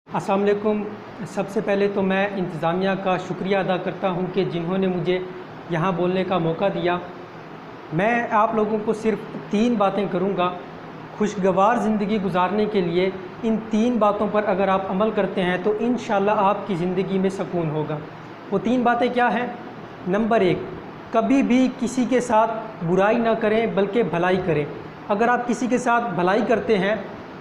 अस्सलाम वालेकुम। सबसे पहले तो मैं इंतज़ामिया का शुक्रिया अदा करता हूं कि जिन्होंने मुझे यहां बोलने का मौका दिया। मैं आप लोगों को सिर्फ 3 बातें करूंगा। खुशगवार ज़िंदगी गुजारने के लिए इन 3 बातों पर अगर आप अमल करते हैं तो इंशाल्लाह आपकी ज़िंदगी में सुकून होगा। वो 3 बातें क्या हैं? नंबर 1, कभी भी किसी के साथ बुराई ना करें बल्कि भलाई करें। अगर आप किसी के साथ भलाई करते हैं,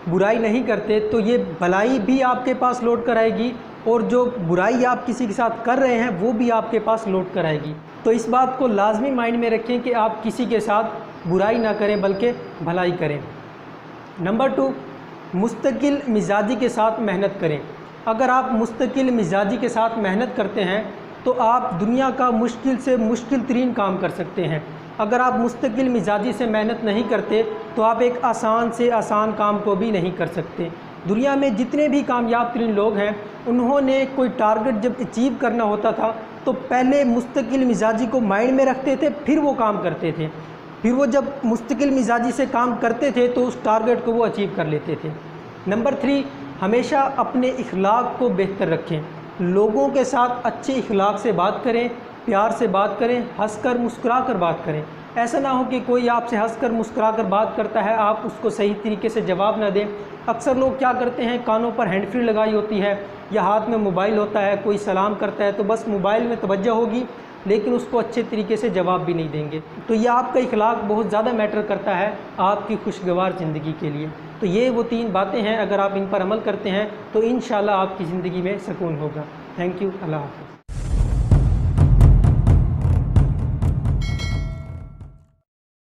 बुराई नहीं करते, तो ये भलाई भी आपके पास लौट कर आएगी और जो बुराई आप किसी के साथ कर रहे हैं वो भी आपके पास लौट कर आएगी। तो इस बात को लाजमी माइंड में रखें कि आप किसी के साथ बुराई ना करें बल्कि भलाई करें। नंबर 2, मुस्तकिल मिजाजी के साथ मेहनत करें। अगर आप मुस्तकिल मिजाजी के साथ मेहनत करते हैं तो आप दुनिया का मुश्किल से मुश्किल तरीन काम कर सकते हैं। अगर आप मुस्तकिल मिजाजी से मेहनत नहीं करते तो आप एक आसान से आसान काम को भी नहीं कर सकते। दुनिया में जितने भी कामयाब तरीन लोग हैं, उन्होंने कोई टारगेट जब अचीव करना होता था तो पहले मुस्तकिल मिजाजी को माइंड में रखते थे, फिर वो काम करते थे। फिर वो जब मुस्तकिल मिजाजी से काम करते थे तो उस टारगेट को वो अचीव कर लेते थे। नंबर 3, हमेशा अपने इखलाक को बेहतर रखें। लोगों के साथ अच्छे इखलाक से बात करें, प्यार से बात करें, हंसकर मुस्कुरा कर बात करें। ऐसा ना हो कि कोई आपसे हंसकर मुस्कुरा कर बात करता है, आप उसको सही तरीके से जवाब ना दें। अक्सर लोग क्या करते हैं, कानों पर हैंड फ्री लगाई होती है या हाथ में मोबाइल होता है, कोई सलाम करता है तो बस मोबाइल में तवज्जो होगी लेकिन उसको अच्छे तरीके से जवाब भी नहीं देंगे। तो ये आपका इखलाक बहुत ज़्यादा मैटर करता है आपकी खुशगवार ज़िंदगी के लिए। तो ये वो 3 बातें हैं, अगर आप इन पर अमल करते हैं तो इंशाल्लाह आपकी ज़िंदगी में सुकून होगा। Thank you. अल्लाह हाफ़िज़।